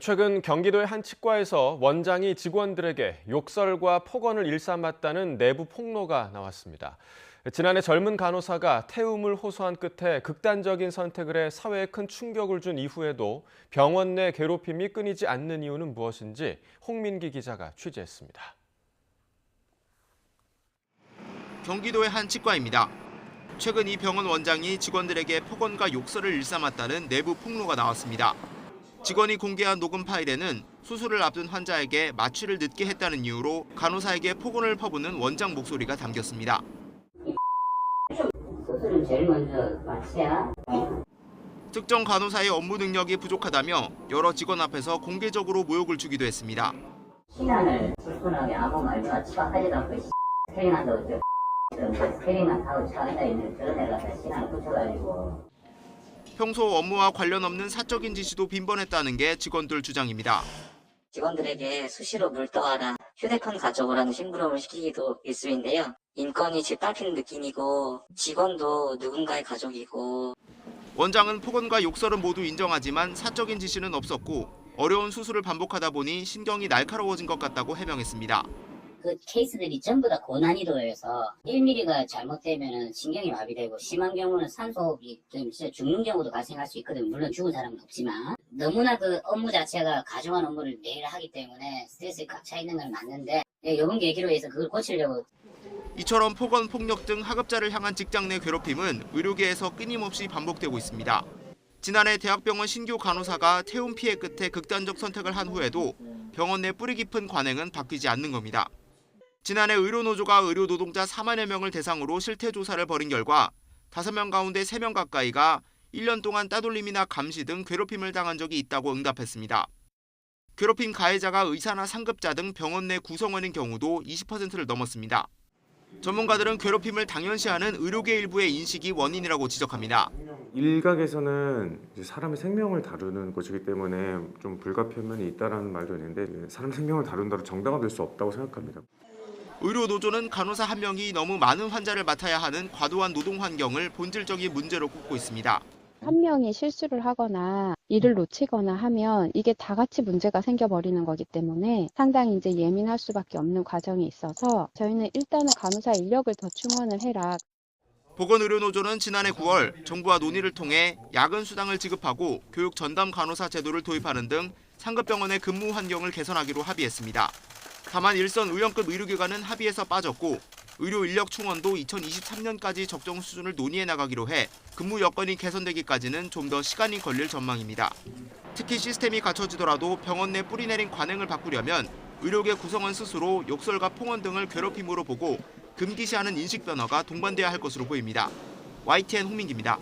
최근 경기도의 한 치과에서 원장이 직원들에게 욕설과 폭언을 일삼았다는 내부 폭로가 나왔습니다. 지난해 젊은 간호사가 태움을 호소한 끝에 극단적인 선택을 해 사회에 큰 충격을 준 이후에도 병원 내 괴롭힘이 끊이지 않는 이유는 무엇인지 홍민기 기자가 취재했습니다. 경기도의 한 치과입니다. 최근 이 병원 원장이 직원들에게 폭언과 욕설을 일삼았다는 내부 폭로가 나왔습니다. 직원이 공개한 녹음 파일에는 수술을 앞둔 환자에게 마취를 늦게 했다는 이유로 간호사에게 폭언을 퍼부는 원장 목소리가 담겼습니다. 수술은 제일 먼저 마취야. 특정 간호사의 업무 능력이 부족하다며 여러 직원 앞에서 공개적으로 모욕을 주기도 했습니다. 신안을 불편하게 아무 말도 치과하지도 않고 스크린한다고 스크린만 타고 차 앉아 있는 그런 데 가서 신안을 붙여가지고. 평소 업무와 관련 없는 사적인 지시도 빈번했다는 게 직원들 주장입니다. 직원들에게 수시로 물 떠와라, 휴대폰 가져오라는 심부름을 시키기도 일수인데요. 인권이 짓밟히는 느낌이고 직원도 누군가의 가족이고. 원장은 폭언과 욕설은 모두 인정하지만 사적인 지시는 없었고 어려운 수술을 반복하다 보니 신경이 날카로워진 것 같다고 해명했습니다. 그 케이스들이 전부 다 고난이도여서 1mm가 잘못되면 신경이 마비되고 심한 경우는 산소호흡이 좀 진짜 죽는 경우도 발생할 수 있거든요. 물론 죽은 사람은 없지만 너무나 그 업무 자체가 가중한 업무를 매일 하기 때문에 스트레스가 꽉 차 있는 건 맞는데 이번 계기로 해서 그걸 고치려고. 이처럼 폭언, 폭력 등 하급자를 향한 직장 내 괴롭힘은 의료계에서 끊임없이 반복되고 있습니다. 지난해 대학병원 신규 간호사가 태움 피해 끝에 극단적 선택을 한 후에도 병원 내 뿌리 깊은 관행은 바뀌지 않는 겁니다. 지난해 의료노조가 의료 노동자 4만여 명을 대상으로 실태 조사를 벌인 결과 5명 가운데 3명 가까이가 1년 동안 따돌림이나 감시 등 괴롭힘을 당한 적이 있다고 응답했습니다. 괴롭힘 가해자가 의사나 상급자 등 병원 내 구성원인 경우도 20%를 넘었습니다. 전문가들은 괴롭힘을 당연시하는 의료계 일부의 인식이 원인이라고 지적합니다. 일각에서는 사람의 생명을 다루는 것이기 때문에 좀 불가피한 있다는 말도 있는데 사람 생명을 다룬다고 정당화될 수 없다고 생각합니다. 의료노조는 간호사 한 명이 너무 많은 환자를 맡아야 하는 과도한 노동 환경을 본질적인 문제로 꼽고 있습니다. 한 명이 실수를 하거나 일을 놓치거나 하면 이게 다 같이 문제가 생겨버리는 거기 때문에 상당히 이제 예민할 수밖에 없는 과정이 있어서 저희는 일단은 간호사 인력을 더 충원을 해라. 보건의료노조는 지난해 9월 정부와 논의를 통해 야근 수당을 지급하고 교육 전담 간호사 제도를 도입하는 등 상급병원의 근무 환경을 개선하기로 합의했습니다. 다만 일선 의원급 의료기관은 합의에서 빠졌고 의료 인력 충원도 2023년까지 적정 수준을 논의해 나가기로 해 근무 여건이 개선되기까지는 좀 더 시간이 걸릴 전망입니다. 특히 시스템이 갖춰지더라도 병원 내 뿌리내린 관행을 바꾸려면 의료계 구성원 스스로 욕설과 폭언 등을 괴롭힘으로 보고 금기시하는 인식 변화가 동반돼야 할 것으로 보입니다. YTN 홍민기입니다.